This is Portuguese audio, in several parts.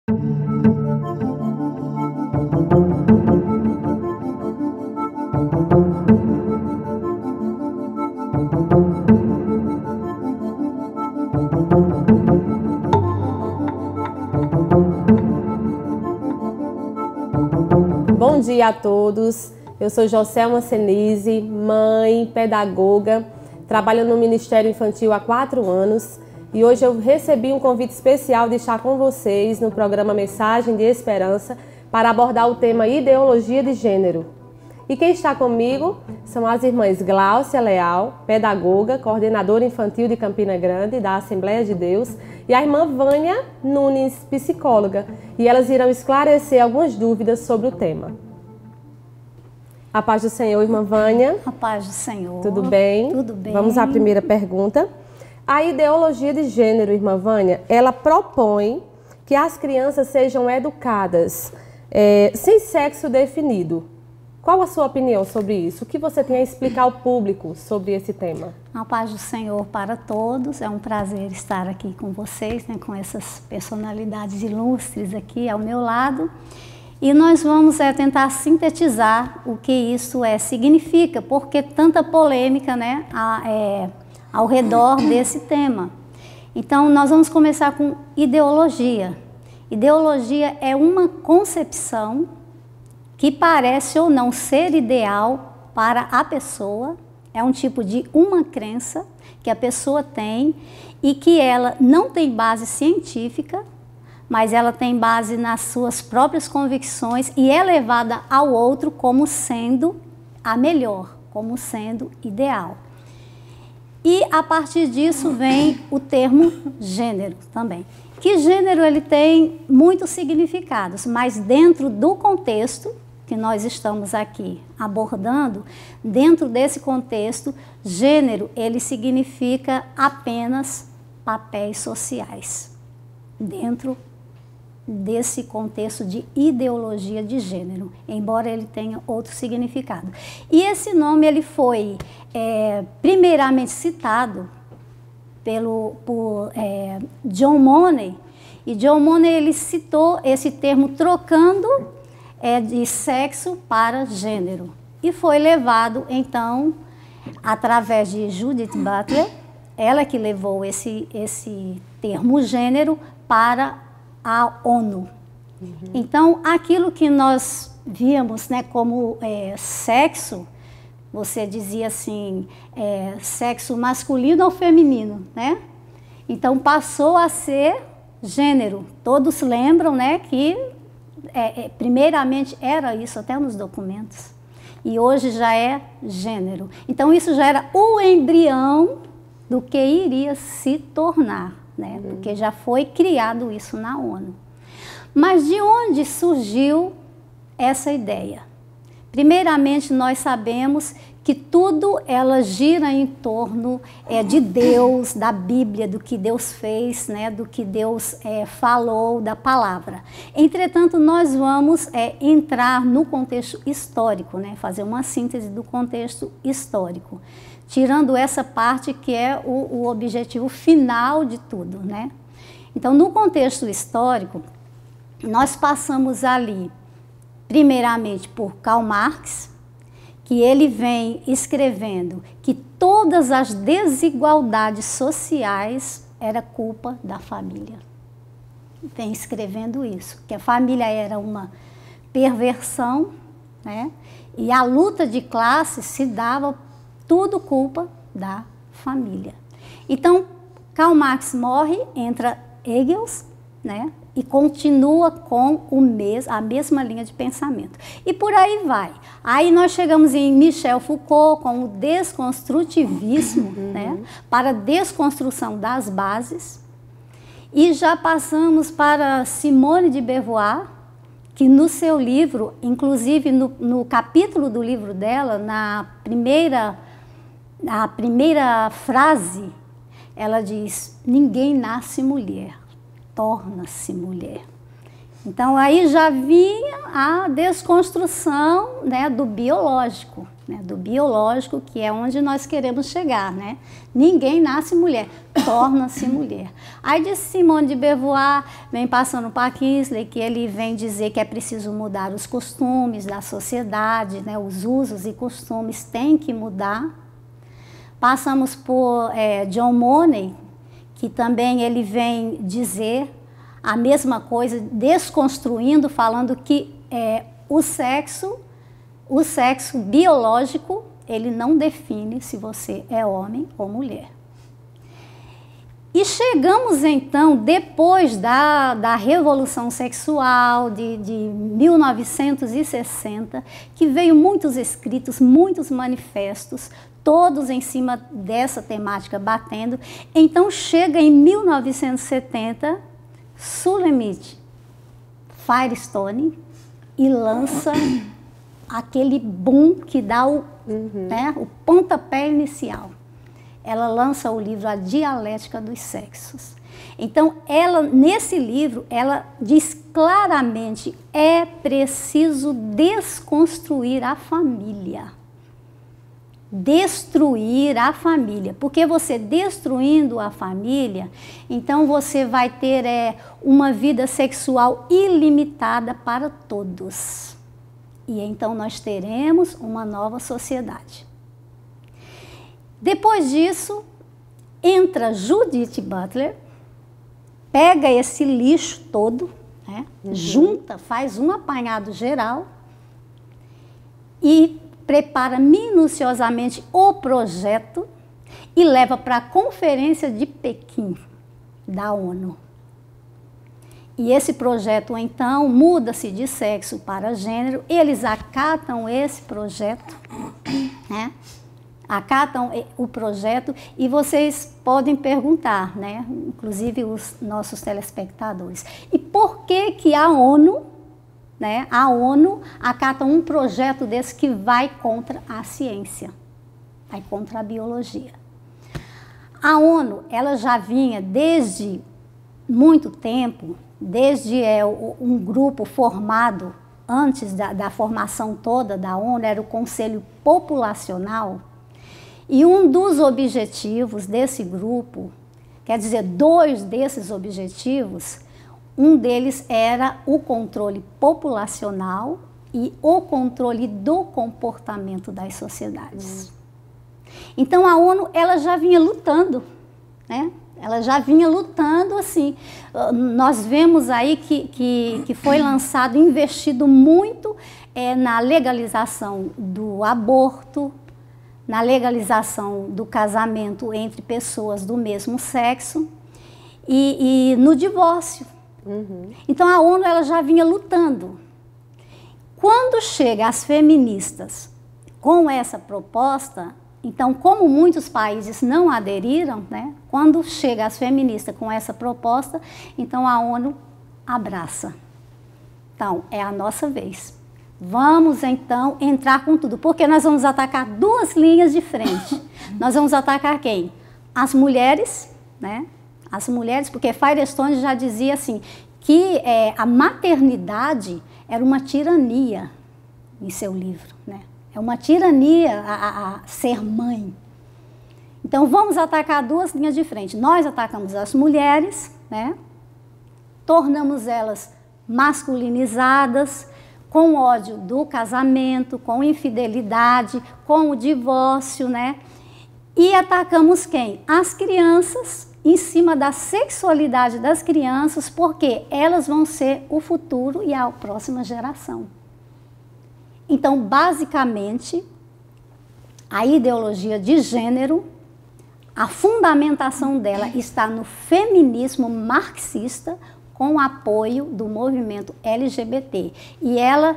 Bom dia a todos, eu sou Joselma Senise, mãe, pedagoga, trabalho no Ministério Infantil há 4 anos e hoje eu recebi um convite especial de estar com vocês no programa Mensagem de Esperança para abordar o tema Ideologia de Gênero. E quem está comigo são as irmãs Gláucia Leal, pedagoga, coordenadora infantil de Campina Grande, da Assembleia de Deus, e a irmã Vânia Nunes, psicóloga, e elas irão esclarecer algumas dúvidas sobre o tema. A paz do Senhor, irmã Vânia. A paz do Senhor. Tudo bem? Tudo bem. Vamos à primeira pergunta. A ideologia de gênero, irmã Vânia, ela propõe que as crianças sejam educadas sem sexo definido. Qual a sua opinião sobre isso? O que você tem a explicar ao público sobre esse tema? A paz do Senhor para todos. É um prazer estar aqui com vocês, né, com essas personalidades ilustres aqui ao meu lado. E nós vamos tentar sintetizar o que isso significa, porque tanta polêmica, né, ao redor desse tema. Então, nós vamos começar com ideologia. Ideologia é uma concepção que parece ou não ser ideal para a pessoa, é um tipo de uma crença que a pessoa tem e que ela não tem base científica, mas ela tem base nas suas próprias convicções e é levada ao outro como sendo a melhor, como sendo ideal. E a partir disso vem o termo gênero também. Que gênero ele tem muitos significados, mas dentro do contexto que nós estamos aqui abordando, dentro desse contexto, gênero, ele significa apenas papéis sociais, dentro desse contexto de ideologia de gênero, embora ele tenha outro significado. E esse nome, ele foi primeiramente citado por John Money, e John Money, ele citou esse termo trocando de sexo para gênero. E foi levado, então, através de Judith Butler, ela que levou esse termo gênero para a ONU. Então, aquilo que nós víamos, né, como sexo, você dizia assim, sexo masculino ou feminino, né? Então, passou a ser gênero. Todos lembram, né, que primeiramente era isso até nos documentos e hoje já é gênero. Então isso já era o embrião do que iria se tornar, né? Porque já foi criado isso na ONU. Mas de onde surgiu essa ideia? Primeiramente nós sabemos que tudo ela gira em torno de Deus, da Bíblia, do que Deus fez, né, do que Deus falou, da palavra. Entretanto, nós vamos entrar no contexto histórico, né, fazer uma síntese do contexto histórico, tirando essa parte que é o objetivo final de tudo, né? Então, no contexto histórico, nós passamos ali, primeiramente, por Karl Marx, que ele vem escrevendo que todas as desigualdades sociais era culpa da família. Vem escrevendo isso, que a família era uma perversão, né? E a luta de classes se dava tudo culpa da família. Então, Karl Marx morre, entra Engels, né? E continua com a mesma linha de pensamento. E por aí vai. Aí nós chegamos em Michel Foucault com o desconstrutivismo, né, para a desconstrução das bases. E já passamos para Simone de Beauvoir, que no seu livro, inclusive no capítulo do livro dela, na primeira frase, ela diz: ninguém nasce mulher, torna-se mulher. Então, aí já vinha a desconstrução, né, do biológico, né, que é onde nós queremos chegar, né? Ninguém nasce mulher, torna-se mulher. Aí de Simone de Beauvoir vem passando para Kingsley, que ele vem dizer que é preciso mudar os costumes da sociedade, né? Os usos e costumes têm que mudar. Passamos por John Money, que também ele vem dizer a mesma coisa, desconstruindo, falando que o sexo biológico, ele não define se você é homem ou mulher. E chegamos então, depois da Revolução Sexual de 1960, que veio muitos escritos, muitos manifestos, todos em cima dessa temática batendo. Então chega em 1970, Shulamit Firestone e lança aquele boom que dá o pontapé inicial. Ela lança o livro A Dialética dos Sexos. Então, nesse livro, ela diz claramente, é preciso desconstruir a família. Destruir a família. Porque você destruindo a família, então você vai ter uma vida sexual ilimitada para todos. E então nós teremos uma nova sociedade. Depois disso, entra Judith Butler, pega esse lixo todo, né, junta, faz um apanhado geral e prepara minuciosamente o projeto e leva para a Conferência de Pequim, da ONU. E esse projeto, então, muda-se de sexo para gênero, eles acatam esse projeto, né? Acatam o projeto e vocês podem perguntar, né? Inclusive os nossos telespectadores, e por que a ONU, né? A ONU acata um projeto desse que vai contra a ciência, vai contra a biologia? A ONU, ela já vinha desde muito tempo, desde um grupo formado antes da formação toda da ONU, era o Conselho Populacional. E um dos objetivos desse grupo, quer dizer, 2 desses objetivos, um deles era o controle populacional e o controle do comportamento das sociedades. Então a ONU, ela já vinha lutando, né? Ela já vinha lutando assim. Nós vemos aí que foi lançado, investido muito na legalização do aborto, na legalização do casamento entre pessoas do mesmo sexo e no divórcio. Então a ONU, ela já vinha lutando. Quando chega as feministas com essa proposta, então, como muitos países não aderiram, né, quando chega as feministas com essa proposta, então a ONU abraça. Então, é a nossa vez. Vamos, então, entrar com tudo, porque nós vamos atacar 2 linhas de frente. Nós vamos atacar quem? As mulheres, né? As mulheres, porque Firestone já dizia assim, que a maternidade era uma tirania em seu livro, né? É uma tirania a ser mãe. Então, vamos atacar 2 linhas de frente. Nós atacamos as mulheres, né? Tornamos elas masculinizadas, com ódio do casamento, com infidelidade, com o divórcio, né? E atacamos quem? As crianças, em cima da sexualidade das crianças, porque elas vão ser o futuro e a próxima geração. Então, basicamente, a ideologia de gênero, a fundamentação dela está no feminismo marxista, com apoio do movimento LGBT. E ela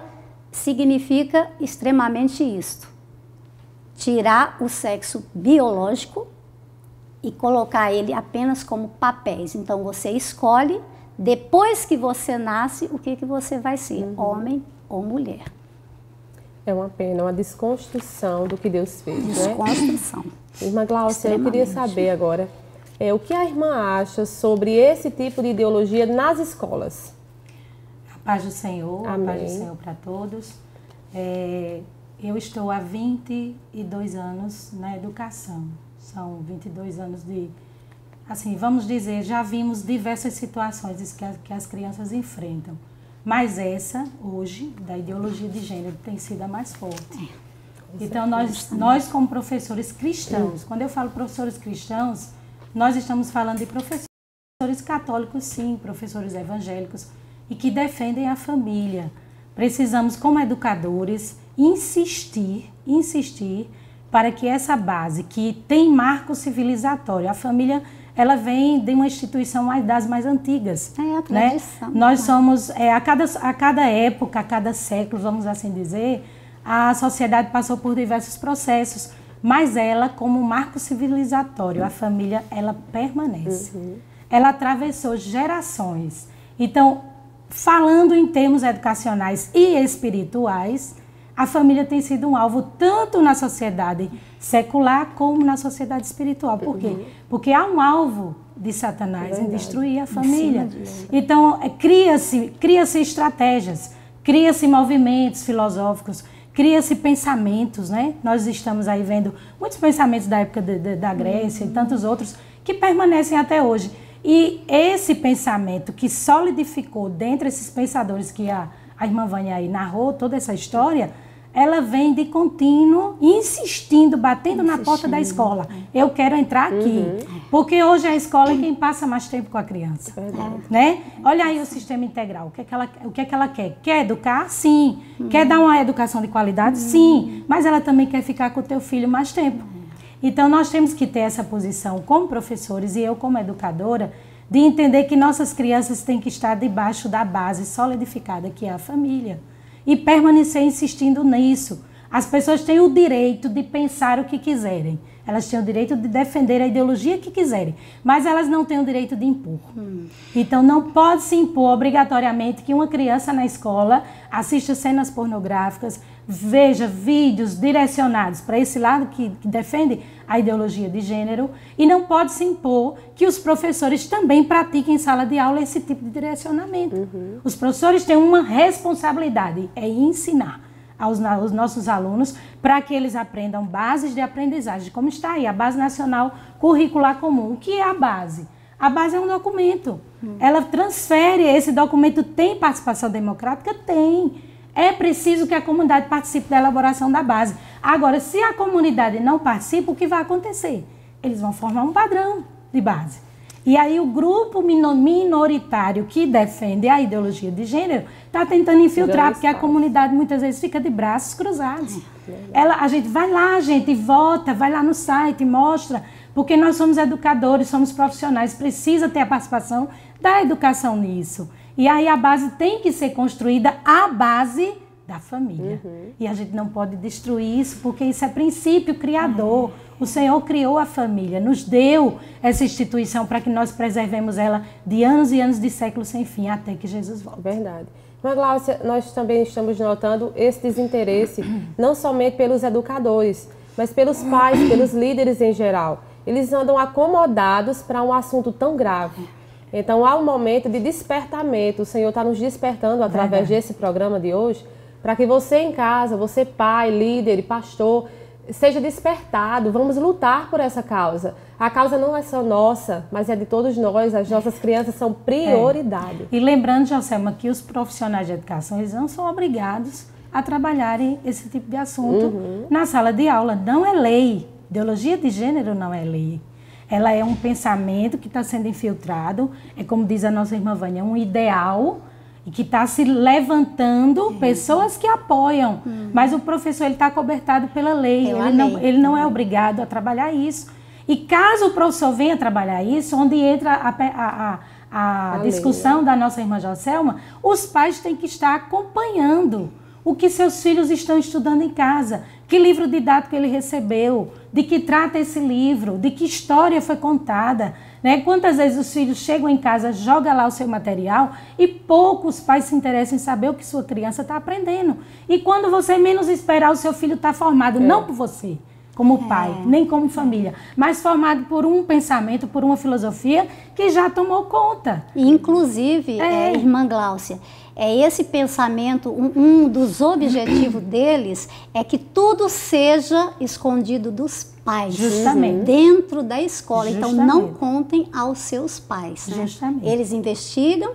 significa extremamente isto: tirar o sexo biológico e colocar ele apenas como papéis. Então, você escolhe, depois que você nasce, o que você vai ser, homem ou mulher. É uma pena, uma desconstrução do que Deus fez, desconstrução, né? Irmã Gláucia, eu queria saber agora, o que a irmã acha sobre esse tipo de ideologia nas escolas? A paz do Senhor, Amém. A paz do Senhor para todos. Eu estou há 22 anos na educação, são 22 anos de assim, vamos dizer, já vimos diversas situações que as crianças enfrentam. Mas essa, hoje, da ideologia de gênero, tem sido a mais forte. Então, nós como professores cristãos, quando eu falo professores cristãos, nós estamos falando de professores católicos, sim, professores evangélicos, e que defendem a família. Precisamos, como educadores, insistir para que essa base, que tem marco civilizatório, a família, ela vem de uma instituição das mais antigas. É a tradição. Né? Nós somos, a cada época, a cada século, vamos assim dizer, a sociedade passou por diversos processos, mas ela, como marco civilizatório, a família, ela permanece. Ela atravessou gerações. Então, falando em termos educacionais e espirituais, a família tem sido um alvo tanto na sociedade secular como na sociedade espiritual. Por quê? Porque há um alvo de Satanás em destruir a família. Então, cria-se estratégias, cria-se movimentos filosóficos, cria-se pensamentos, né? Nós estamos aí vendo muitos pensamentos da época da Grécia e tantos outros que permanecem até hoje. E esse pensamento que solidificou dentre esses pensadores que a irmã Vânia aí narrou, toda essa história, ela vem de contínuo, insistindo, batendo na porta da escola. Eu quero entrar aqui. Porque hoje a escola é quem passa mais tempo com a criança. Né? Olha aí o sistema integral. O que é que ela quer? Quer educar? Sim. Quer dar uma educação de qualidade? Sim. Mas ela também quer ficar com o teu filho mais tempo. Então, nós temos que ter essa posição como professores e eu como educadora, de entender que nossas crianças têm que estar debaixo da base solidificada que é a família. E permanecer insistindo nisso. As pessoas têm o direito de pensar o que quiserem. Elas têm o direito de defender a ideologia que quiserem. Mas elas não têm o direito de impor. Então, não pode se impor obrigatoriamente que uma criança na escola assista cenas pornográficas, veja vídeos direcionados para esse lado que defende a ideologia de gênero, e não pode se impor que os professores também pratiquem em sala de aula esse tipo de direcionamento. Os professores têm uma responsabilidade, é ensinar aos nossos alunos para que eles aprendam bases de aprendizagem, como está aí, a Base Nacional Curricular Comum. O que é a base? A base é um documento. Ela transfere, esse documento tem participação democrática? Tem. É preciso que a comunidade participe da elaboração da base. Agora, se a comunidade não participa, o que vai acontecer? Eles vão formar um padrão de base. E aí o grupo minoritário que defende a ideologia de gênero está tentando infiltrar, porque a comunidade muitas vezes fica de braços cruzados. A gente vai lá, gente, vota, vai lá no site, mostra, porque nós somos educadores, somos profissionais, precisa ter a participação da educação nisso. E aí a base tem que ser construída à base da família. E a gente não pode destruir isso, porque isso é princípio criador. O Senhor criou a família, nos deu essa instituição para que nós preservemos ela de anos e anos, de séculos sem fim, até que Jesus volte. Verdade. Mas, Gláucia, nós também estamos notando esse desinteresse, não somente pelos educadores, mas pelos pais, pelos líderes em geral. Eles andam acomodados para um assunto tão grave. Então, há um momento de despertamento. O Senhor está nos despertando através desse programa de hoje, para que você em casa, você pai, líder e pastor, seja despertado. Vamos lutar por essa causa. A causa não é só nossa, mas é de todos nós. As nossas crianças são prioridade. E lembrando, Joselma, que os profissionais de educação, eles não são obrigados a trabalharem esse tipo de assunto na sala de aula. Não é lei. Ideologia de gênero não é lei. Ela é um pensamento que está sendo infiltrado, é como diz a nossa irmã Vânia, um ideal, e que está se levantando pessoas que apoiam. Mas o professor está cobertado pela lei, ele não é obrigado a trabalhar isso. E caso o professor venha trabalhar isso, onde entra a discussão da nossa irmã Joselma, os pais têm que estar acompanhando o que seus filhos estão estudando em casa, que livro didático ele recebeu, de que trata esse livro, de que história foi contada, né? Quantas vezes os filhos chegam em casa, jogam lá o seu material e poucos pais se interessam em saber o que sua criança está aprendendo. E quando você menos esperar, o seu filho está formado, não por você, como pai, nem como família, mas formado por um pensamento, por uma filosofia que já tomou conta. Inclusive, irmã Gláucia, esse pensamento, um dos objetivos deles é que tudo seja escondido dos pais. Justamente. Dentro da escola. Justamente. Então, não contem aos seus pais. Né? Justamente. Eles investigam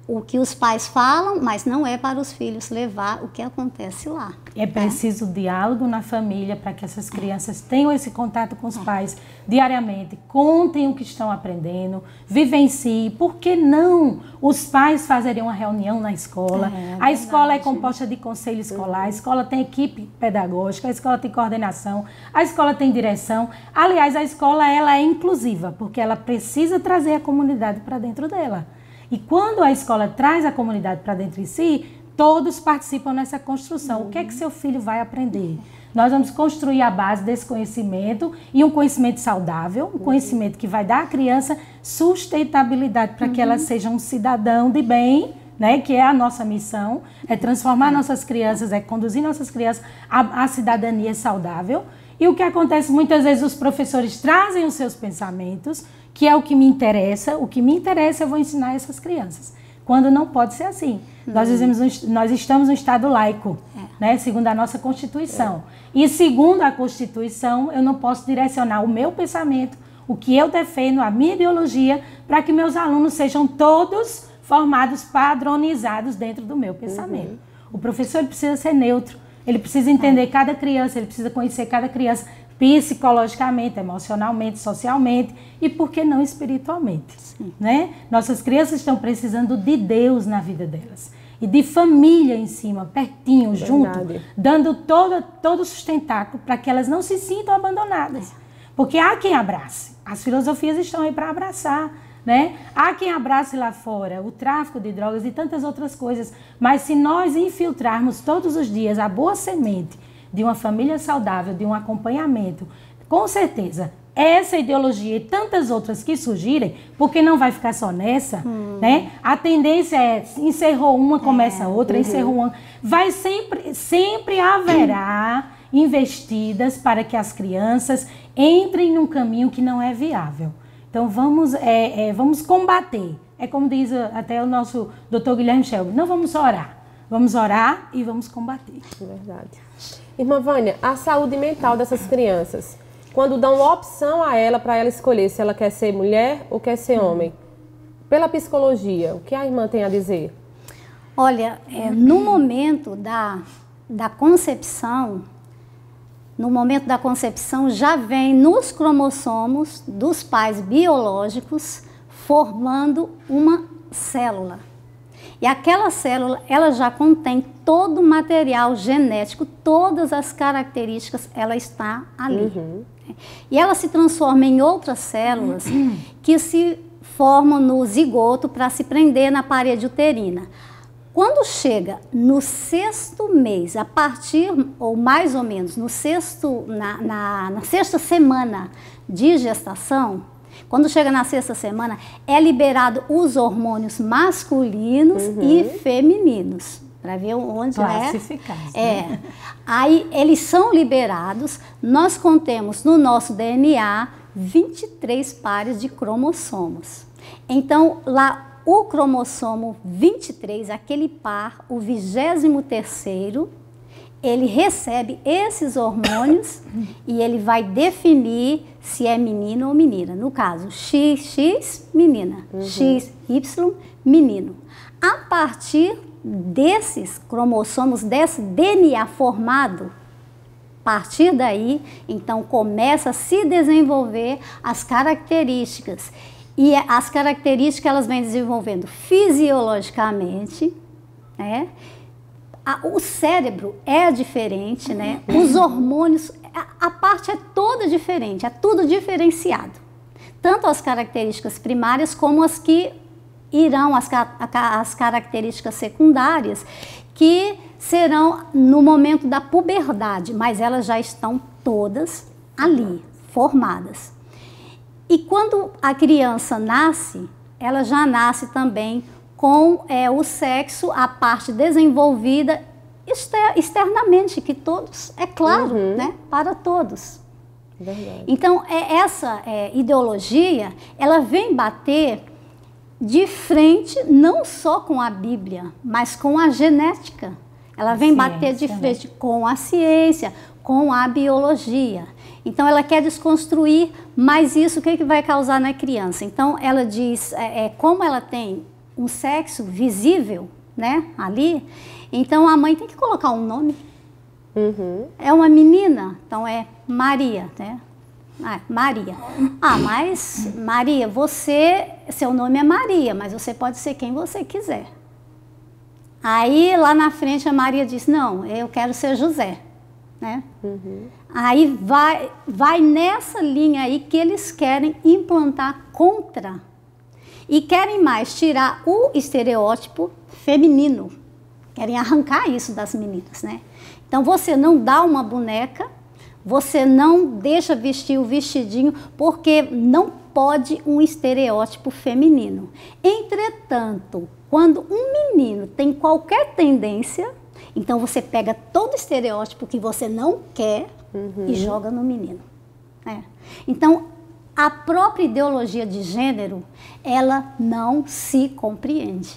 o que os pais falam, mas não é para os filhos levar o que acontece lá. É preciso diálogo na família para que essas crianças tenham esse contato com os pais diariamente, contem o que estão aprendendo, vivenciem. Por que não os pais fazerem uma reunião na escola? A escola é composta de conselho escolar, a escola tem equipe pedagógica, a escola tem coordenação, a escola tem direção. Aliás, a escola ela é inclusiva, porque ela precisa trazer a comunidade para dentro dela. E quando a escola traz a comunidade para dentro de si, todos participam nessa construção. O que é que seu filho vai aprender? Nós vamos construir a base desse conhecimento e um conhecimento saudável, um conhecimento que vai dar à criança sustentabilidade para que ela seja um cidadão de bem, né? Que é a nossa missão, é transformar nossas crianças, é conduzir nossas crianças à cidadania saudável. E o que acontece muitas vezes, os professores trazem os seus pensamentos, que é o que me interessa eu vou ensinar essas crianças. Quando não pode ser assim. Nós estamos no Estado laico, né, segundo a nossa Constituição. E segundo a Constituição, eu não posso direcionar o meu pensamento, o que eu defendo, a minha ideologia, para que meus alunos sejam todos formados, padronizados dentro do meu pensamento. O professor precisa ser neutro, ele precisa entender cada criança, ele precisa conhecer cada criança psicologicamente, emocionalmente, socialmente e, por que não, espiritualmente. Né? Nossas crianças estão precisando de Deus na vida delas e de família em cima, pertinho, junto, dando todo o sustentáculo para que elas não se sintam abandonadas. Porque há quem abrace, as filosofias estão aí para abraçar. Né? Há quem abrace lá fora o tráfico de drogas e tantas outras coisas, mas se nós infiltrarmos todos os dias a boa semente de uma família saudável, de um acompanhamento, com certeza, essa ideologia e tantas outras que surgirem, porque não vai ficar só nessa, né? A tendência é, encerrou uma, começa outra, encerrou uma. Vai sempre haverá investidas para que as crianças entrem num caminho que não é viável. Então, vamos combater. É como diz até o nosso doutor Guilherme Shelby, não vamos só orar. Vamos orar e vamos combater. Verdade. Irmã Vânia, a saúde mental dessas crianças, quando dão opção a ela, para ela escolher se ela quer ser mulher ou quer ser homem, pela psicologia, o que a irmã tem a dizer? Olha, no momento da concepção, já vem nos cromossomos dos pais biológicos formando uma célula. E aquela célula, ela já contém todo o material genético, todas as características, ela está ali. E ela se transforma em outras células que se formam no zigoto para se prender na parede uterina. Quando chega no 6º mês, a partir, ou mais ou menos, na 6ª semana de gestação, quando chega na 6ª semana, é liberado os hormônios masculinos e femininos. Para ver onde classificados, né? Aí eles são liberados, nós contemos no nosso DNA 23 pares de cromossomos. Então, lá o cromossomo 23, aquele par, o 23º, ele recebe esses hormônios e ele vai definir se é menino ou menina. No caso, XX, menina, XY, menino. A partir desses cromossomos, desse DNA formado, a partir daí, então, começa a se desenvolver as características. E as características elas vêm desenvolvendo fisiologicamente, né? O cérebro é diferente, né? Os hormônios, a parte é toda diferente, é tudo diferenciado. Tanto as características primárias como as que irão, as características secundárias, que serão no momento da puberdade, mas elas já estão todas ali, formadas. E quando a criança nasce, ela já nasce também com o sexo, a parte desenvolvida externamente, que todos, é claro, né, para todos. Verdade. Então, essa ideologia, ela vem bater de frente não só com a Bíblia, mas com a genética. Ela vem bater de frente com a ciência, com a biologia. Então, ela quer desconstruir, mas isso o que vai causar na criança? Então, ela diz, como ela tem um sexo visível, né, ali, então a mãe tem que colocar um nome. Uhum. É uma menina, então é Maria, né? Maria. Mas Maria, seu nome é Maria, mas você pode ser quem você quiser. Aí lá na frente a Maria diz, não, eu quero ser José, né? Uhum. Aí vai nessa linha aí que eles querem implantar contra e querem mais tirar o estereótipo feminino, querem arrancar isso das meninas, né? Então você não dá uma boneca, você não deixa vestir o vestidinho, porque não pode um estereótipo feminino. Entretanto, quando um menino tem qualquer tendência, então você pega todo estereótipo que você não quer e joga no menino. Então, a própria ideologia de gênero, ela não se compreende.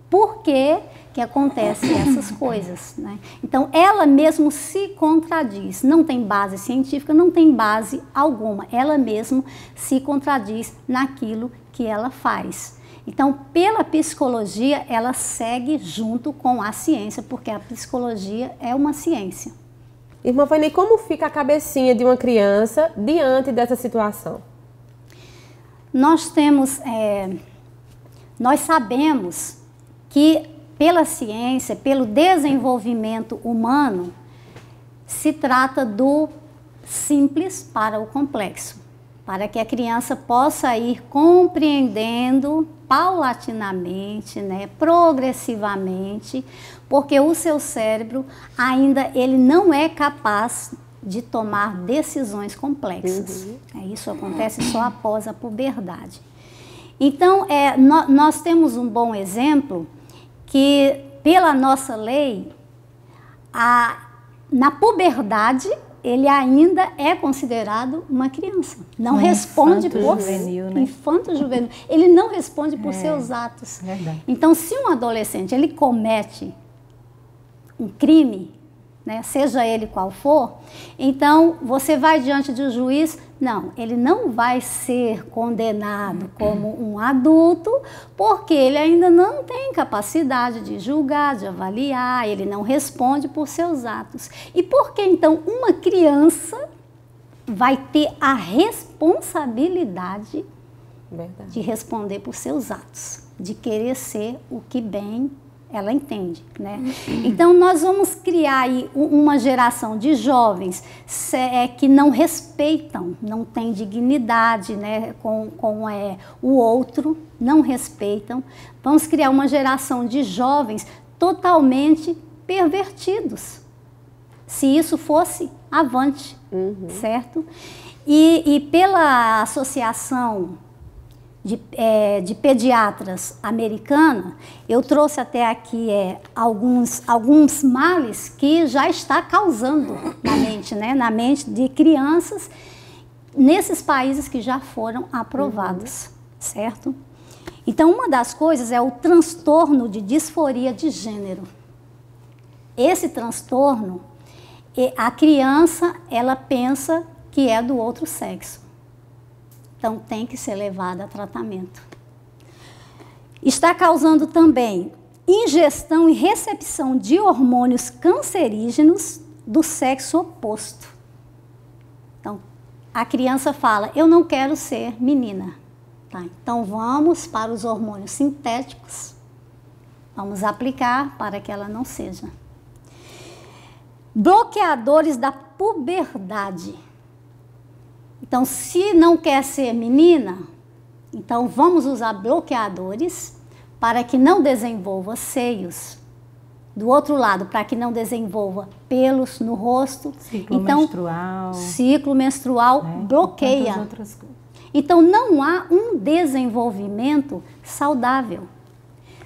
Por que que acontecem essas coisas, né? Então, ela mesmo se contradiz. Não tem base científica, não tem base alguma. Ela mesmo se contradiz naquilo que ela faz. Então, pela psicologia, ela segue junto com a ciência, porque a psicologia é uma ciência. Irmã Vani, como fica a cabecinha de uma criança diante dessa situação? Nós sabemos que pela ciência, pelo desenvolvimento humano, se trata do simples para o complexo, para que a criança possa ir compreendendo paulatinamente, né, progressivamente, porque o seu cérebro ainda ele não é capaz de tomar decisões complexas. Isso acontece só após a puberdade. Então, nós temos um bom exemplo que, pela nossa lei, na puberdade, ele ainda é considerado uma criança. Não responde por juvenil, né? Infanto juvenil. Ele não responde por seus atos. Verdade. Então, se um adolescente ele comete um crime, né, seja ele qual for, então você vai diante de um juiz, não, ele não vai ser condenado como um adulto, porque ele ainda não tem capacidade de julgar, de avaliar, ele não responde por seus atos. E por que então uma criança vai ter a responsabilidade de responder por seus atos, de querer ser o que bem ela entende, né? Então, nós vamos criar aí uma geração de jovens que não respeitam, não têm dignidade, né, com o outro, não respeitam. Vamos criar uma geração de jovens totalmente pervertidos, se isso fosse avante, certo? E pela Associação de Pediatras americana, eu trouxe até aqui alguns males que já está causando na mente, né? Na mente de crianças nesses países que já foram aprovados, certo? Então, uma das coisas é o transtorno de disforia de gênero. Esse transtorno, a criança, ela pensa que é do outro sexo. Então, tem que ser levada a tratamento. Está causando também ingestão e recepção de hormônios cancerígenos do sexo oposto. Então, a criança fala, eu não quero ser menina. Tá, então, vamos para os hormônios sintéticos. Vamos aplicar para que ela não seja. Bloqueadores da puberdade. Então, se não quer ser menina, então vamos usar bloqueadores para que não desenvolva seios. Do outro lado, para que não desenvolva pelos no rosto. Ciclo menstrual. Ciclo menstrual bloqueia. Outras coisas. Então, não há um desenvolvimento saudável.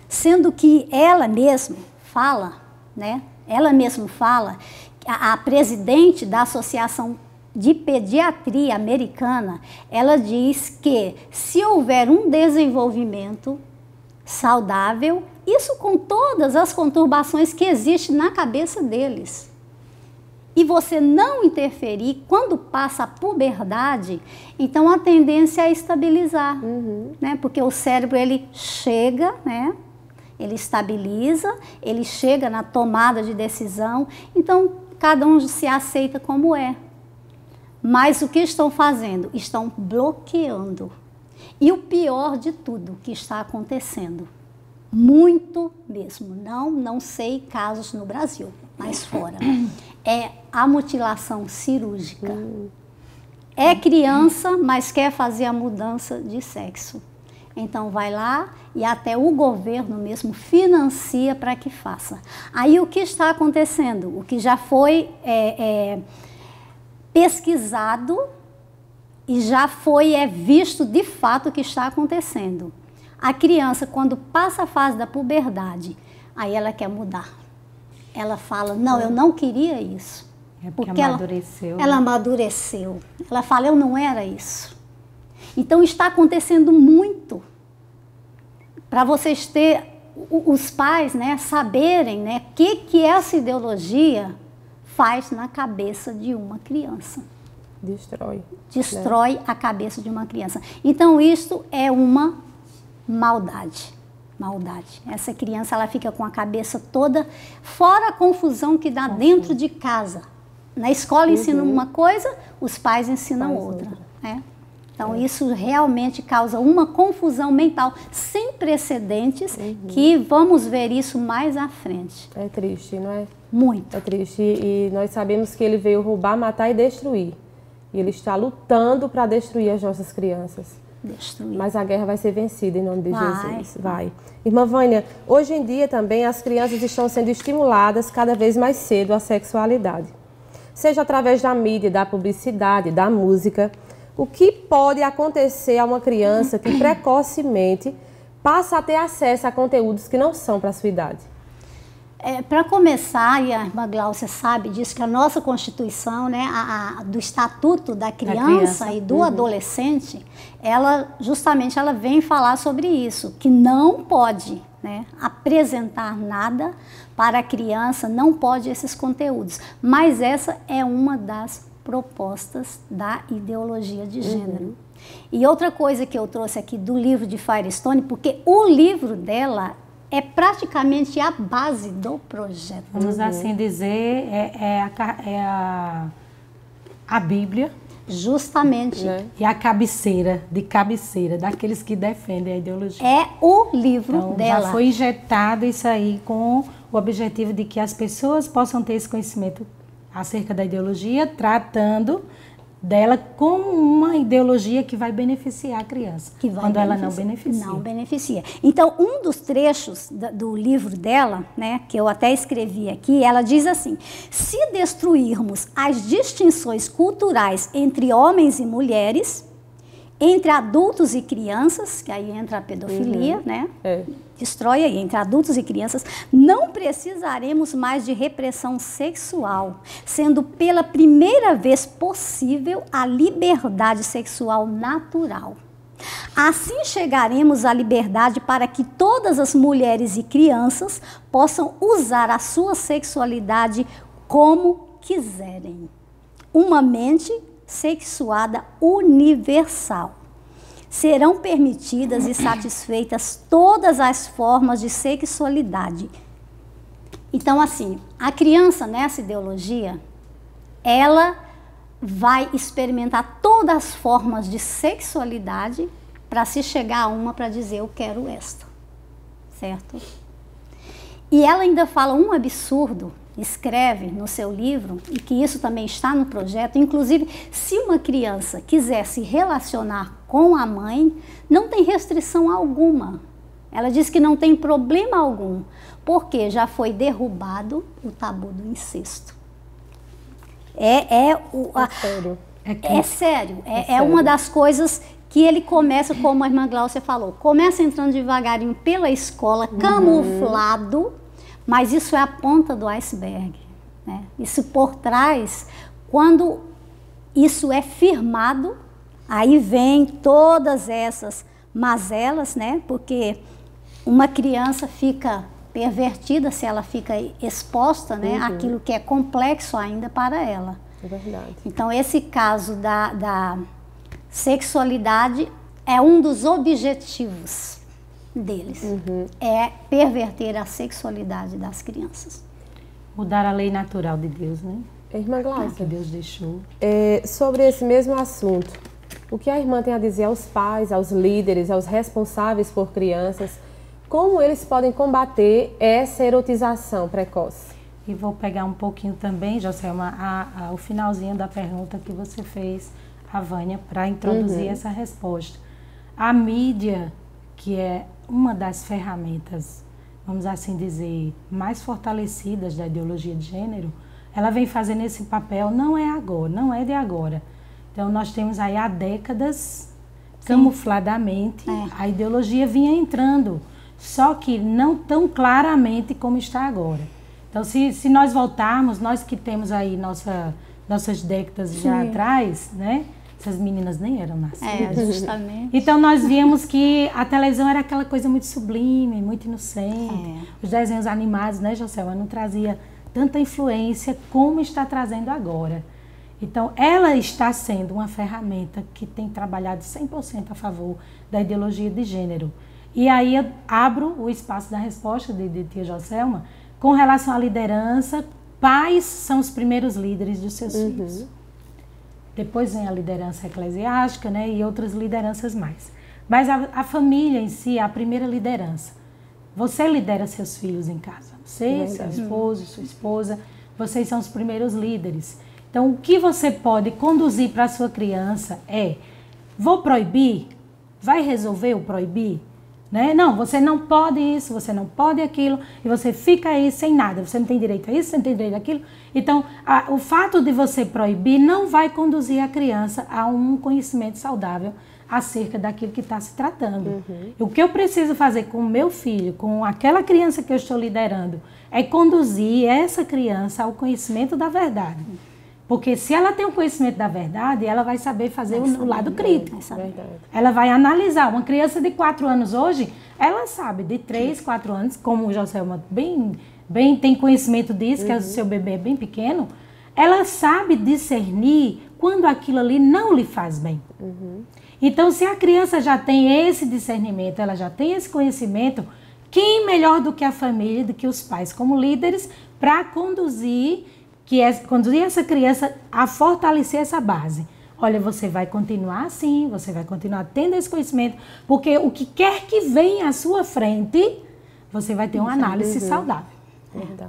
Sendo que ela mesma fala, né? Ela mesma fala, a presidente da Associação de Pediatria americana, ela diz que se houver um desenvolvimento saudável, isso com todas as conturbações que existem na cabeça deles, e você não interferir, quando passa a puberdade, então a tendência é estabilizar, né? Porque o cérebro, ele chega, né? Ele estabiliza, ele chega na tomada de decisão, então cada um se aceita como é. Mas o que estão fazendo? Estão bloqueando. E o pior de tudo que está acontecendo, muito mesmo, não sei casos no Brasil, mas fora, é a mutilação cirúrgica. É criança, mas quer fazer a mudança de sexo. Então vai lá e até o governo mesmo financia para que faça. Aí o que está acontecendo? O que já foi pesquisado e já foi visto de fato o que está acontecendo. A criança, quando passa a fase da puberdade, aí ela quer mudar. Ela fala, não, eu não queria isso. Porque amadureceu. Ela amadureceu. Ela fala, eu não era isso. Então está acontecendo muito. Para vocês os pais, né, saberem, né, o que essa ideologia faz na cabeça de uma criança. Destrói, né, a cabeça de uma criança. Então isso é uma maldade. Essa criança, ela fica com a cabeça toda, fora a confusão que dá dentro de casa. Na escola ensinam uma coisa, os pais ensinam outra. Né? Então isso realmente causa uma confusão mental sem precedentes, que vamos ver isso mais à frente. É triste, não é? Muito. É triste, e nós sabemos que ele veio roubar, matar e destruir. E ele está lutando para destruir as nossas crianças. Destruir. Mas a guerra vai ser vencida em nome de Jesus. Vai. Irmã Vânia, hoje em dia também as crianças estão sendo estimuladas cada vez mais cedo à sexualidade. Seja através da mídia, da publicidade, da música. O que pode acontecer a uma criança que precocemente passa a ter acesso a conteúdos que não são para a sua idade? Para começar, e a irmã Gláucia sabe disso, que a nossa Constituição, né, do Estatuto da Criança e do Adolescente, ela vem falar sobre isso, que não pode, né, apresentar nada para a criança, não pode esses conteúdos. Mas essa é uma das propostas da ideologia de gênero. E outra coisa que eu trouxe aqui do livro de Firestone, porque o livro dela é praticamente a base do projeto. Vamos assim dizer, a Bíblia. Justamente. Né? E a cabeceira, daqueles que defendem a ideologia. É o livro então, dela. Já foi injetado isso aí com o objetivo de que as pessoas possam ter esse conhecimento acerca da ideologia, tratando dela como uma ideologia que vai beneficiar a criança, quando ela não beneficia. Não beneficia. Então, um dos trechos do livro dela, né, que eu até escrevi aqui, ela diz assim: se destruirmos as distinções culturais entre homens e mulheres, entre adultos e crianças, que aí entra a pedofilia, né? Destrói aí, entre adultos e crianças, não precisaremos mais de repressão sexual, sendo pela primeira vez possível a liberdade sexual natural. Assim chegaremos à liberdade para que todas as mulheres e crianças possam usar a sua sexualidade como quiserem. Uma mente sexuada universal. Serão permitidas e satisfeitas todas as formas de sexualidade. Então, assim, a criança nessa ideologia, ela vai experimentar todas as formas de sexualidade para se chegar a uma para dizer, eu quero esta, certo? E ela ainda fala um absurdo, escreve no seu livro, e que isso também está no projeto, inclusive, se uma criança quiser se relacionar com a mãe, não tem restrição alguma. Ela diz que não tem problema algum, porque já foi derrubado o tabu do incesto. É sério. É uma das coisas que ele começa, como a irmã Gláucia falou, começa entrando devagarinho pela escola, camuflado, mas isso é a ponta do iceberg. Né? Isso por trás, quando isso é firmado, aí vem todas essas mazelas, né? Porque uma criança fica pervertida se ela fica exposta, né, àquilo que é complexo ainda para ela. É verdade. Então, esse caso da sexualidade é um dos objetivos deles. É perverter a sexualidade das crianças. Mudar a lei natural de Deus, né? Irmã Que Gláucia, Deus deixou. sobre esse mesmo assunto, o que a irmã tem a dizer aos pais, aos líderes, aos responsáveis por crianças, como eles podem combater essa erotização precoce? E vou pegar um pouquinho também, Joselma, o finalzinho da pergunta que você fez, a Vânia, para introduzir essa resposta. A mídia, que é uma das ferramentas, vamos assim dizer, mais fortalecidas da ideologia de gênero, ela vem fazendo esse papel, não é agora, não é de agora. Então, nós temos aí há décadas, camufladamente, a ideologia vinha entrando, só que não tão claramente como está agora. Então, se nós voltarmos, nós que temos aí nossas décadas já atrás, né? Essas meninas nem eram nascidas. Justamente. Então, nós víamos que a televisão era aquela coisa muito sublime, muito inocente. Os desenhos animados, né, Joselma, não trazia tanta influência como está trazendo agora. Então, ela está sendo uma ferramenta que tem trabalhado 100% a favor da ideologia de gênero. E aí eu abro o espaço da resposta de tia Joselma com relação à liderança. Pais são os primeiros líderes dos seus filhos. Depois vem a liderança eclesiástica, né, e outras lideranças mais. Mas a família em si é a primeira liderança. Você lidera seus filhos em casa. Você, seu esposo, sua esposa, vocês são os primeiros líderes. Então, o que você pode conduzir para a sua criança é: vou proibir? Vai resolver o proibir? Né? Não, você não pode isso, você não pode aquilo, e você fica aí sem nada, você não tem direito a isso, você não tem direito àquilo. Então, o fato de você proibir não vai conduzir a criança a um conhecimento saudável acerca daquilo que está se tratando. O que eu preciso fazer com o meu filho, com aquela criança que eu estou liderando, é conduzir essa criança ao conhecimento da verdade. Porque se ela tem o conhecimento da verdade, ela vai saber fazer o lado crítico. Ela vai analisar. Uma criança de 4 anos hoje, ela sabe, de 3, 4 anos, como o Joselma bem tem conhecimento disso, que o seu bebê é bem pequeno, ela sabe discernir quando aquilo ali não lhe faz bem. Então, se a criança já tem esse discernimento, ela já tem esse conhecimento, quem melhor do que a família, do que os pais como líderes, para conduzir essa criança a fortalecer essa base. Olha, você vai continuar assim, você vai continuar tendo esse conhecimento, porque o que quer que venha à sua frente, você vai ter uma análise saudável.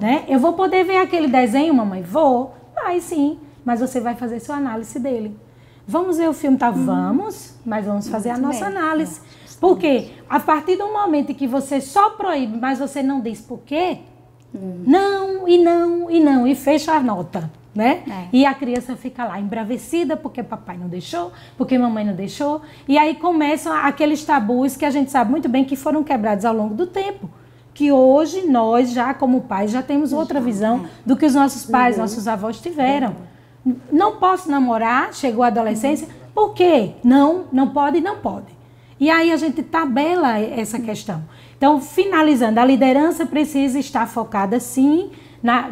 Né? Eu vou poder ver aquele desenho, mamãe? Vou. Vai sim, mas você vai fazer sua análise dele. Vamos ver o filme? Tá? Vamos, mas vamos fazer a nossa análise. Porque a partir do momento em que você só proíbe, mas você não diz por quê, não, e não, e não, e fecha a nota, né? E a criança fica lá embravecida porque papai não deixou, porque mamãe não deixou, e aí começam aqueles tabus que a gente sabe muito bem que foram quebrados ao longo do tempo, que hoje nós já como pais já temos outra visão do que os nossos pais, nossos avós tiveram. Não posso namorar, chegou a adolescência, por quê? Não pode, não pode. E aí a gente tabela essa questão. Então, finalizando, a liderança precisa estar focada, sim,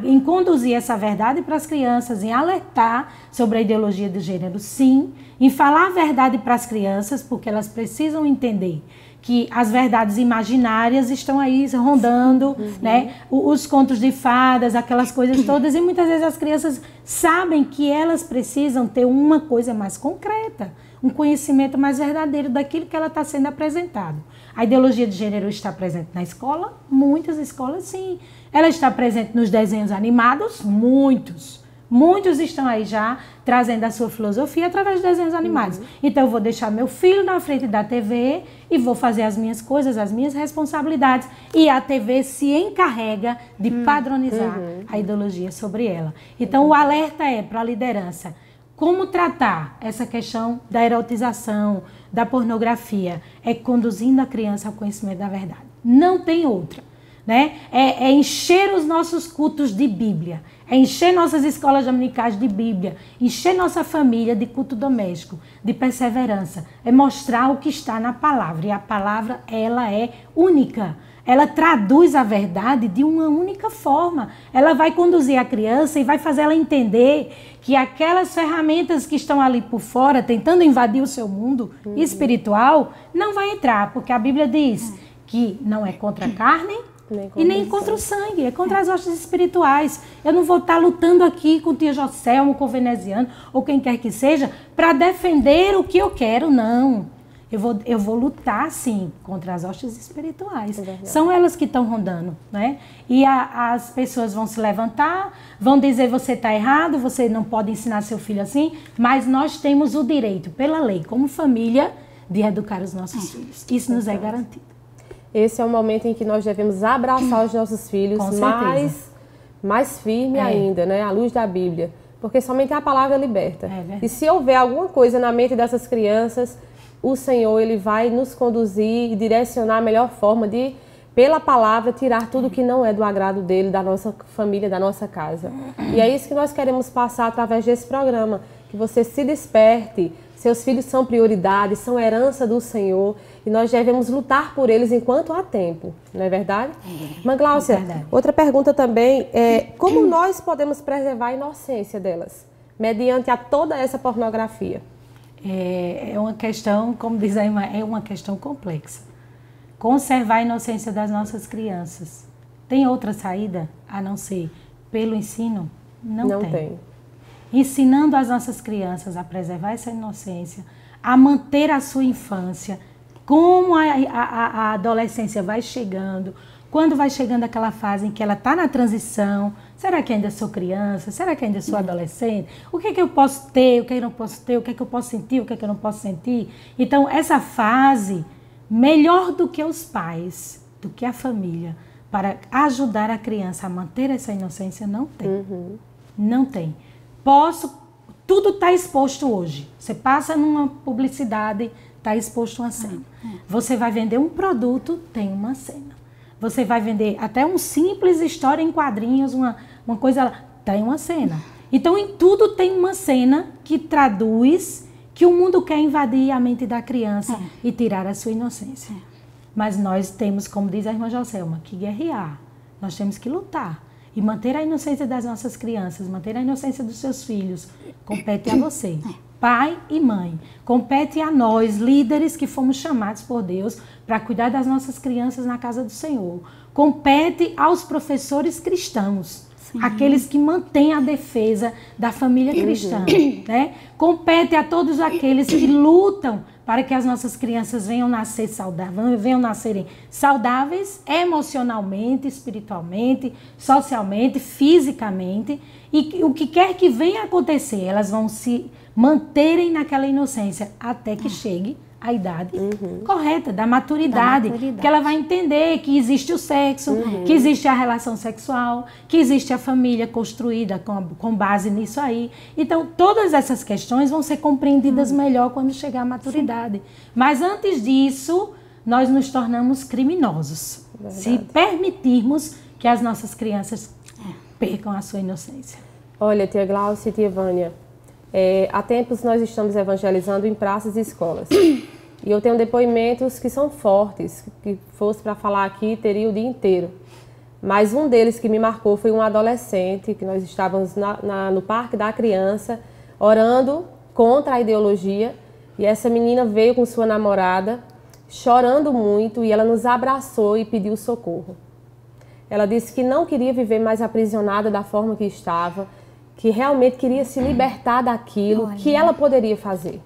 em conduzir essa verdade para as crianças, em alertar sobre a ideologia de gênero, sim, em falar a verdade para as crianças, porque elas precisam entender que as verdades imaginárias estão aí rondando, né? Os contos de fadas, aquelas coisas todas, e muitas vezes as crianças sabem que elas precisam ter uma coisa mais concreta, um conhecimento mais verdadeiro daquilo que ela está sendo apresentado. A ideologia de gênero está presente na escola? Muitas escolas, sim. Ela está presente nos desenhos animados? Muitos. Muitos estão aí já trazendo a sua filosofia através de desenhos animados. Então, eu vou deixar meu filho na frente da TV e vou fazer as minhas coisas, as minhas responsabilidades. E a TV se encarrega de padronizar a ideologia sobre ela. Então, o alerta é para a liderança. Como tratar essa questão da erotização, da pornografia? É conduzindo a criança ao conhecimento da verdade. Não tem outra. né? É encher os nossos cultos de Bíblia, é encher nossas escolas dominicais de Bíblia, encher nossa família de culto doméstico, de perseverança, é mostrar o que está na palavra. E a palavra, ela é única. Ela traduz a verdade de uma única forma. Ela vai conduzir a criança e vai fazer ela entender que aquelas ferramentas que estão ali por fora, tentando invadir o seu mundo espiritual, não vai entrar, porque a Bíblia diz que não é contra a carne e nem contra o sangue, é contra as hostes espirituais. Eu não vou estar lutando aqui com o tia Joselmo, com o veneziano, ou quem quer que seja, para defender o que eu quero, não. Eu vou lutar, sim, contra as hostes espirituais. São elas que estão rondando, né? E as pessoas vão se levantar, vão dizer, você está errado, você não pode ensinar seu filho assim, mas nós temos o direito, pela lei, como família, de educar os nossos filhos. Isso nos é garantido. Esse é o momento em que nós devemos abraçar os nossos filhos mais firme ainda, né? À luz da Bíblia. Porque somente a palavra liberta. E se houver alguma coisa na mente dessas crianças, o Senhor, Ele vai nos conduzir e direcionar a melhor forma de, pela palavra, tirar tudo que não é do agrado dEle, da nossa família, da nossa casa. E é isso que nós queremos passar através desse programa, que você se desperte, seus filhos são prioridade, são herança do Senhor, e nós devemos lutar por eles enquanto há tempo, não é verdade? Irmã Gláucia, outra pergunta também é, como nós podemos preservar a inocência delas, mediante a toda essa pornografia? É uma questão, como diz a irmã, é uma questão complexa. Conservar a inocência das nossas crianças. Tem outra saída a não ser pelo ensino? Não tem. Ensinando as nossas crianças a preservar essa inocência, a manter a sua infância, como a adolescência vai chegando, quando vai chegando aquela fase em que ela está na transição, será que ainda sou criança? Será que ainda sou adolescente? O que é que eu posso ter? O que é que eu não posso ter? O que é que eu posso sentir? O que é que eu não posso sentir? Então, essa fase, melhor do que os pais, do que a família, para ajudar a criança a manter essa inocência, não tem. Não tem. Tudo está exposto hoje. Você passa numa publicidade, está exposto uma cena. Você vai vender um produto, tem uma cena. Você vai vender até um simples história em quadrinhos, uma coisa, tem uma cena. Então, em tudo tem uma cena que traduz que o mundo quer invadir a mente da criança e tirar a sua inocência. Mas nós temos, como diz a irmã Joselma, que guerrear. Nós temos que lutar. E manter a inocência das nossas crianças, manter a inocência dos seus filhos, compete a você. Pai e mãe, compete a nós, líderes que fomos chamados por Deus para cuidar das nossas crianças na casa do Senhor. Compete aos professores cristãos, aqueles que mantêm a defesa da família cristã. Né? Compete a todos aqueles que lutam para que as nossas crianças venham nascerem saudáveis emocionalmente, espiritualmente, socialmente, fisicamente. E o que quer que venha acontecer, elas vão se manterem naquela inocência até que chegue a idade correta, da maturidade, que ela vai entender que existe o sexo, que existe a relação sexual, que existe a família construída com base nisso aí. Então, todas essas questões vão ser compreendidas melhor quando chegar à maturidade. Mas antes disso, nós nos tornamos criminosos, se permitirmos que as nossas crianças percam a sua inocência. Olha, tia Gláucia e tia Vânia, há tempos nós estamos evangelizando em praças e escolas. E eu tenho depoimentos que são fortes, que fosse para falar aqui, teria o dia inteiro. Mas um deles que me marcou foi um adolescente, que nós estávamos no Parque da Criança, orando contra a ideologia. E essa menina veio com sua namorada, chorando muito, e ela nos abraçou e pediu socorro. Ela disse que não queria viver mais aprisionada da forma que estava, que realmente queria se libertar daquilo que ela poderia fazer.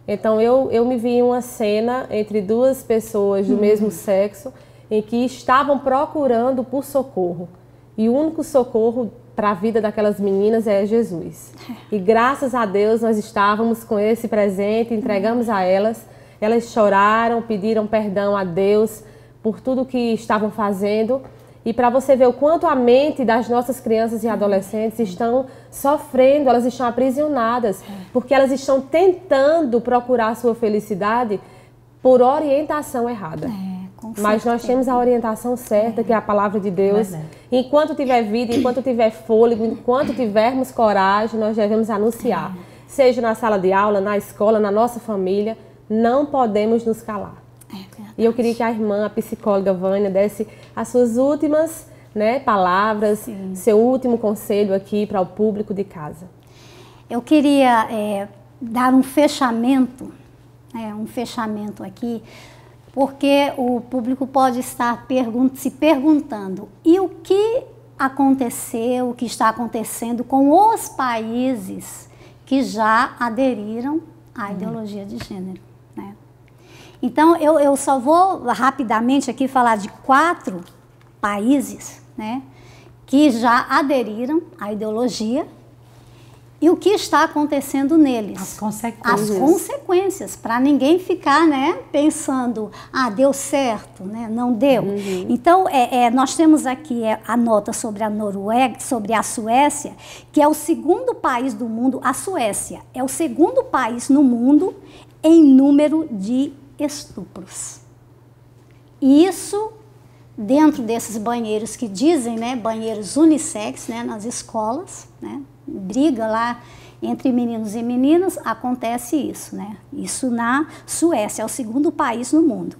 Então eu me vi em uma cena entre duas pessoas do mesmo sexo, em que estavam procurando por socorro. E o único socorro para a vida daquelas meninas é Jesus. E graças a Deus nós estávamos com esse presente, entregamos a elas. Elas choraram, pediram perdão a Deus por tudo que estavam fazendo. E para você ver o quanto a mente das nossas crianças e adolescentes estão sofrendo, elas estão aprisionadas, porque elas estão tentando procurar a sua felicidade por orientação errada. Com Mas nós temos a orientação certa, que é a palavra de Deus. Enquanto tiver vida, enquanto tiver fôlego, enquanto tivermos coragem, nós devemos anunciar. Seja na sala de aula, na escola, na nossa família, não podemos nos calar. E eu queria que a irmã, a psicóloga Vânia, desse as suas últimas, né, palavras, seu último conselho aqui para o público de casa. Eu queria dar um fechamento aqui, porque o público pode estar se perguntando, e o que aconteceu, o que está acontecendo com os países que já aderiram à ideologia de gênero, né? Então, eu só vou rapidamente aqui falar de 4 países, né, que já aderiram à ideologia e o que está acontecendo neles. As consequências. As consequências, para ninguém ficar, né, pensando, deu certo, né, não deu. Então, nós temos aqui a nota sobre a Noruega, sobre a Suécia, que é o 2º país do mundo. A Suécia é o 2º país no mundo em número de estupros. E isso dentro desses banheiros que dizem, né, banheiros unissex, né, nas escolas, né, briga lá entre meninos e meninas, acontece isso, né? Isso na Suécia, é o 2º país no mundo.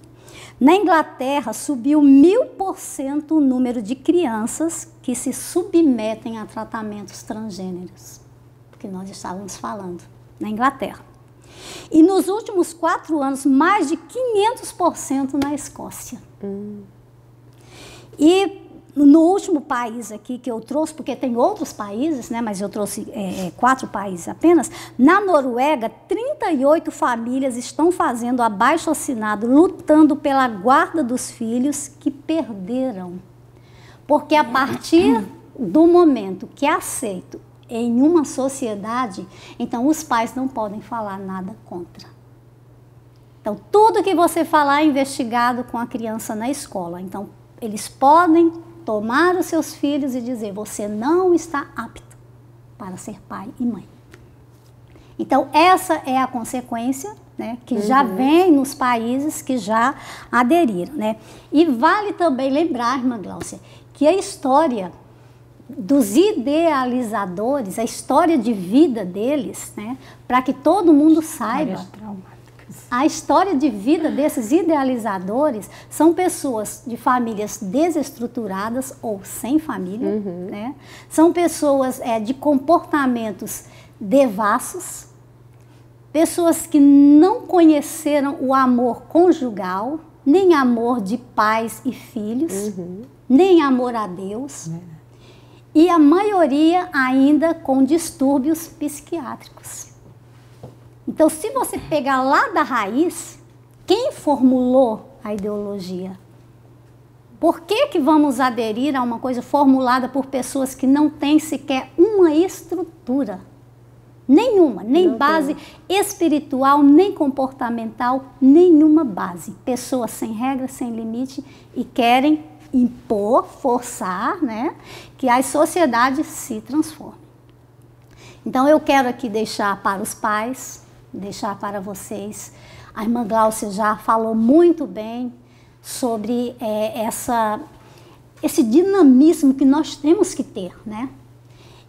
Na Inglaterra, subiu 1000% o número de crianças que se submetem a tratamentos transgêneros, que nós estávamos falando, na Inglaterra. E nos últimos 4 anos, mais de 500% na Escócia. E no último país aqui que eu trouxe, porque tem outros países, né, mas eu trouxe 4 países apenas, na Noruega, 38 famílias estão fazendo abaixo-assinado, lutando pela guarda dos filhos que perderam. Porque a partir do momento que é aceito em uma sociedade, então os pais não podem falar nada contra. Então, tudo que você falar é investigado com a criança na escola. Então, eles podem tomar os seus filhos e dizer, você não está apto para ser pai e mãe. Então, essa é a consequência, né, que já vem nos países que já aderiram, né? E vale também lembrar, irmã Gláucia, que a história dos idealizadores, a história de vida deles, né, para que todo mundo saiba, a história de vida desses idealizadores são pessoas de famílias desestruturadas ou sem família, né? São pessoas de comportamentos devassos, pessoas que não conheceram o amor conjugal, nem amor de pais e filhos, nem amor a Deus, e a maioria ainda com distúrbios psiquiátricos. Então, se você pegar lá da raiz, quem formulou a ideologia? Por que vamos aderir a uma coisa formulada por pessoas que não têm sequer uma estrutura? Nenhuma, nem base espiritual, nem comportamental, nenhuma base. Pessoas sem regra, sem limite e querem impor, forçar, né, que as sociedades se transformem. Então, eu quero aqui deixar para os pais, deixar para vocês. A irmã Gláucia já falou muito bem sobre esse dinamismo que nós temos que ter, né?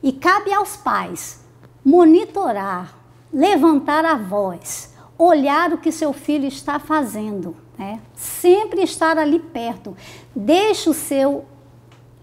E cabe aos pais monitorar, levantar a voz, olhar o que seu filho está fazendo, né? Sempre estar ali perto. Deixe o seu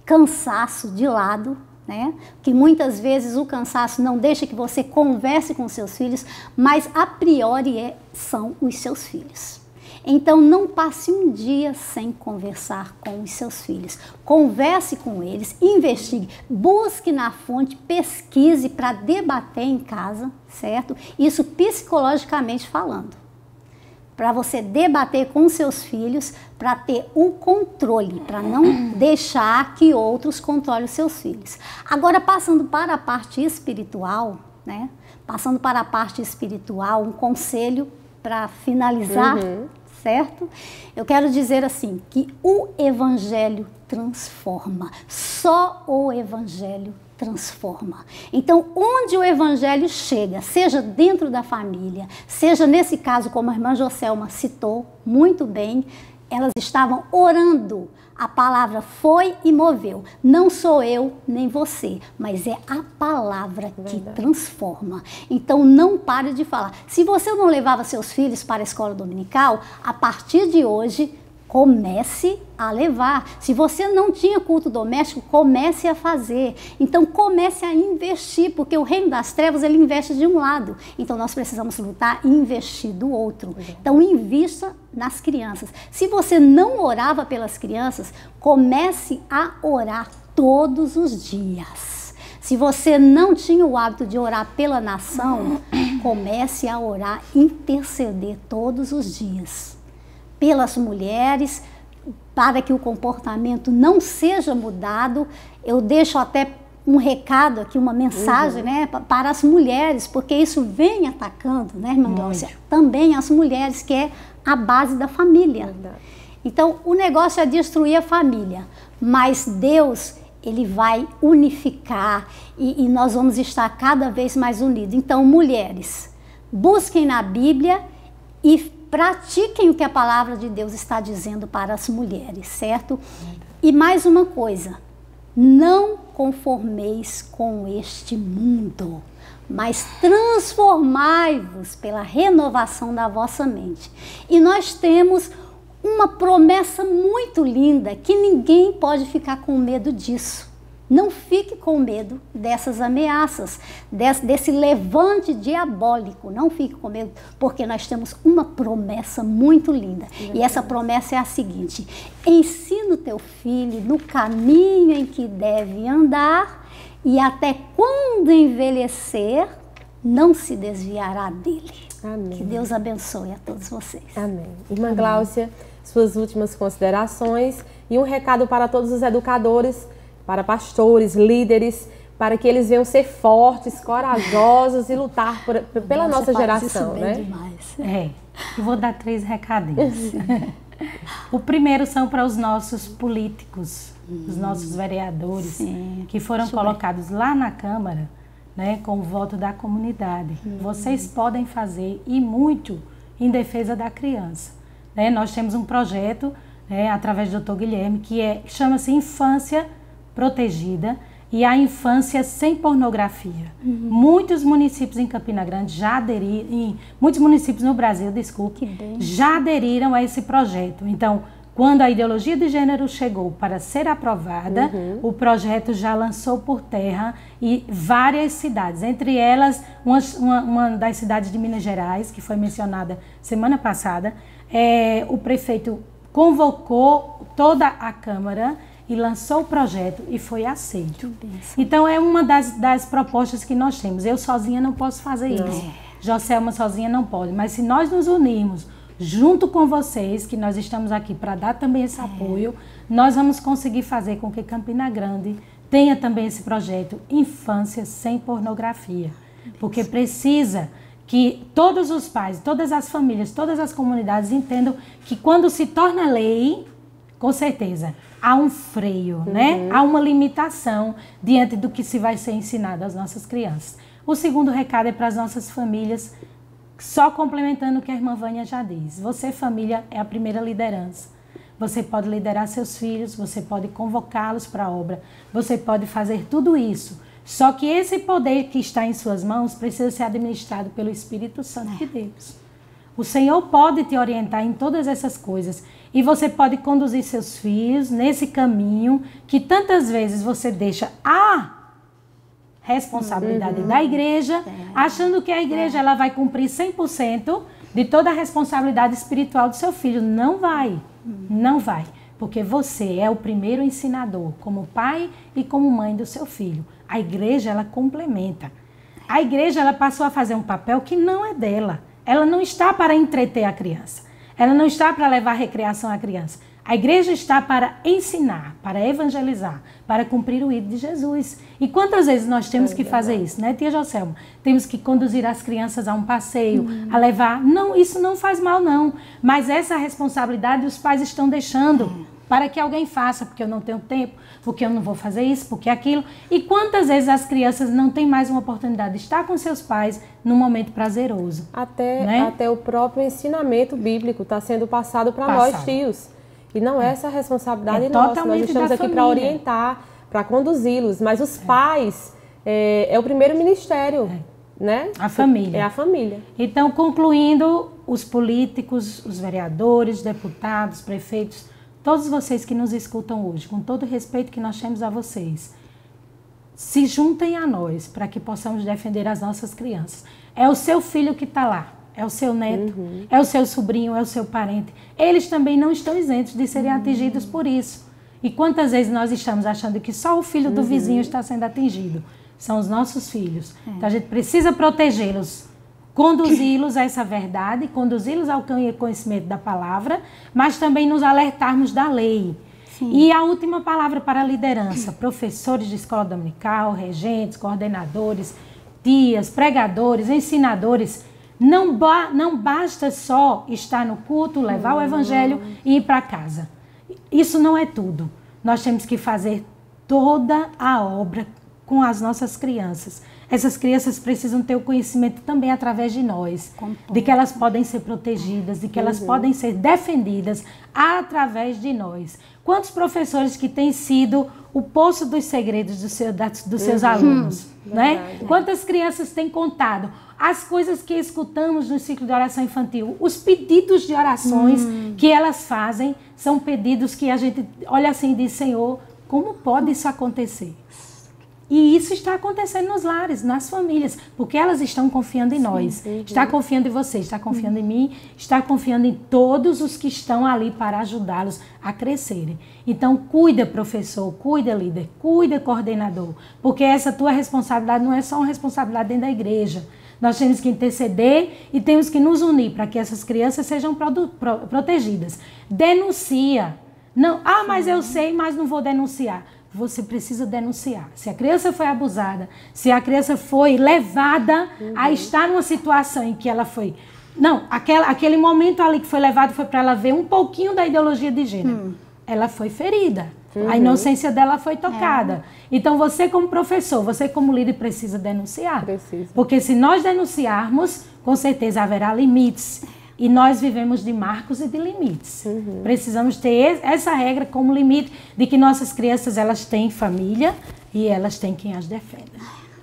cansaço de lado, né? Que muitas vezes o cansaço não deixa que você converse com seus filhos, mas a priori são os seus filhos. Então não passe um dia sem conversar com os seus filhos. Converse com eles, investigue, busque na fonte, pesquise para debater em casa, certo? Isso psicologicamente falando. Para você debater com seus filhos, para ter o controle, para não deixar que outros controlem os seus filhos. Agora, passando para a parte espiritual, né? Passando para a parte espiritual, um conselho para finalizar, certo? Eu quero dizer assim, que o Evangelho transforma, só o Evangelho transforma. Então, onde o Evangelho chega, seja dentro da família, seja nesse caso, como a irmã Joselma citou muito bem, Elas estavam orando. A palavra foi e moveu. Não sou eu nem você, mas é a palavra que transforma. Então não pare de falar. Se você não levava seus filhos para a escola dominical, a partir de hoje, comece a levar. Se você não tinha culto doméstico, comece a fazer. Então comece a investir, porque o reino das trevas, ele investe de um lado. Então nós precisamos lutar e investir do outro. Então invista nas crianças. Se você não orava pelas crianças, comece a orar todos os dias. Se você não tinha o hábito de orar pela nação, comece a orar, interceder todos os dias pelas mulheres, para que o comportamento não seja mudado. Eu deixo até um recado aqui, uma mensagem, né, para as mulheres, porque isso vem atacando, né, irmã Glaucia, também as mulheres, que é a base da família. Então, o negócio é destruir a família, mas Deus, ele vai unificar e nós vamos estar cada vez mais unidos. Então, mulheres, busquem na Bíblia e pratiquem o que a palavra de Deus está dizendo para as mulheres, certo? E mais uma coisa, não conformeis com este mundo, mas transformai-vos pela renovação da vossa mente. E nós temos uma promessa muito linda, que ninguém pode ficar com medo disso. Não fique com medo dessas ameaças, desse levante diabólico. Não fique com medo, porque nós temos uma promessa muito linda. E essa promessa é a seguinte: ensina o teu filho no caminho em que deve andar, e até quando envelhecer, não se desviará dele. Amém. Que Deus abençoe a todos vocês. Amém. Irmã Glaucia, suas últimas considerações e um recado para todos os educadores, para pastores, líderes, para que eles venham ser fortes, corajosos e lutar pela nossa geração, né? Demais. Eu vou dar 3 recadinhos. O primeiro são para os nossos políticos, os nossos vereadores, que foram colocados lá na Câmara, né, com o voto da comunidade. Vocês podem fazer, e muito, em defesa da criança. Né? Nós temos um projeto, né, através do Dr. Guilherme, que chama-se Infância Protegida e a Infância Sem Pornografia. Muitos municípios em Campina Grande já aderiram, muitos municípios no Brasil, já aderiram a esse projeto. Então, quando a ideologia de gênero chegou para ser aprovada, o projeto já lançou por terra e várias cidades, entre elas uma das cidades de Minas Gerais, que foi mencionada semana passada, o prefeito convocou toda a Câmara e lançou o projeto e foi aceito. Então é uma das propostas que nós temos. Eu sozinha não posso fazer isso. Joselma sozinha não pode. Mas se nós nos unirmos junto com vocês, que nós estamos aqui para dar também esse apoio, nós vamos conseguir fazer com que Campina Grande tenha também esse projeto Infância Sem Pornografia. Porque precisa que todos os pais, todas as famílias, todas as comunidades entendam que quando se torna lei, com certeza, há um freio, né? Há uma limitação diante do que se vai ser ensinado às nossas crianças. O segundo recado é para as nossas famílias, só complementando o que a irmã Vânia já diz. Você, família, é a primeira liderança. Você pode liderar seus filhos, você pode convocá-los para a obra, você pode fazer tudo isso. Só que esse poder que está em suas mãos precisa ser administrado pelo Espírito Santo de Deus. O Senhor pode te orientar em todas essas coisas e você pode conduzir seus filhos nesse caminho que tantas vezes você deixa a responsabilidade da igreja, achando que a igreja ela vai cumprir 100% de toda a responsabilidade espiritual do seu filho. Não vai, não vai, porque você é o primeiro ensinador, como pai e como mãe do seu filho. A igreja, ela complementa. A igreja, ela passou a fazer um papel que não é dela. Ela não está para entreter a criança. Ela não está para levar recreação à criança. A igreja está para ensinar, para evangelizar, para cumprir o ídolo de Jesus. E quantas vezes nós temos que fazer isso, né, tia Joselma? Temos que conduzir as crianças a um passeio, a levar... Não, isso não faz mal, não. Mas essa responsabilidade os pais estão deixando para que alguém faça, porque eu não tenho tempo, porque eu não vou fazer isso, porque aquilo. E quantas vezes as crianças não têm mais uma oportunidade de estar com seus pais num momento prazeroso? Até o próprio ensinamento bíblico está sendo passado para nós, tios. E não é essa a responsabilidade nossa. Nós estamos aqui para orientar, para conduzi-los. Mas os pais é o primeiro ministério, né? A família. É a família. Então, concluindo, os políticos, os vereadores, deputados, prefeitos, todos vocês que nos escutam hoje, com todo o respeito que nós temos a vocês, se juntem a nós para que possamos defender as nossas crianças. É o seu filho que está lá. É o seu neto, é o seu sobrinho, é o seu parente. Eles também não estão isentos de serem atingidos por isso. E quantas vezes nós estamos achando que só o filho do vizinho está sendo atingido? São os nossos filhos. Então a gente precisa protegê-los, conduzi-los a essa verdade, conduzi-los ao conhecimento da palavra, mas também nos alertarmos da lei. Sim. E a última palavra para a liderança, professores de escola dominical, regentes, coordenadores, tias, pregadores, ensinadores. Não basta só estar no culto, levar o evangelho e ir para casa. Isso não é tudo. Nós temos que fazer toda a obra com as nossas crianças. Essas crianças precisam ter o conhecimento também através de nós, de que elas podem ser protegidas, de que elas podem ser defendidas através de nós. Quantos professores que têm sido o poço dos segredos dos seus alunos, né? Quantas crianças têm contado as coisas que escutamos no ciclo de oração infantil, os pedidos de orações que elas fazem, são pedidos que a gente olha assim e diz, Senhor, como pode isso acontecer? E isso está acontecendo nos lares, nas famílias, porque elas estão confiando em nós. Está confiando em você, está confiando em mim, está confiando em todos os que estão ali para ajudá-los a crescerem. Então, cuida, professor, cuida, líder, cuida, coordenador, porque essa tua responsabilidade não é só uma responsabilidade dentro da igreja. Nós temos que interceder e temos que nos unir para que essas crianças sejam protegidas. Denuncia. Não, mas eu sei, mas não vou denunciar. Você precisa denunciar. Se a criança foi abusada, se a criança foi levada a estar numa situação em que ela foi... Não, aquele momento ali que foi levado foi para ela ver um pouquinho da ideologia de gênero. Ela foi ferida. A inocência dela foi tocada. Então você como professor, você como líder precisa denunciar. Porque se nós denunciarmos, com certeza haverá limites. E nós vivemos de marcos e de limites. Precisamos ter essa regra como limite de que nossas crianças elas têm família e elas têm quem as defenda.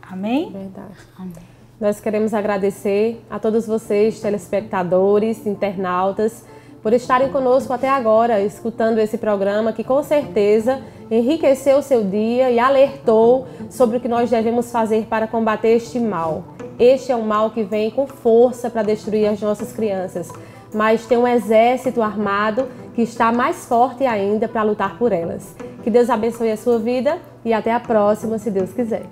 Amém? Verdade. Amém. Nós queremos agradecer a todos vocês, telespectadores, internautas, por estarem conosco até agora, escutando esse programa que com certeza enriqueceu o seu dia e alertou sobre o que nós devemos fazer para combater este mal. Este é um mal que vem com força para destruir as nossas crianças, mas tem um exército armado que está mais forte ainda para lutar por elas. Que Deus abençoe a sua vida e até a próxima, se Deus quiser.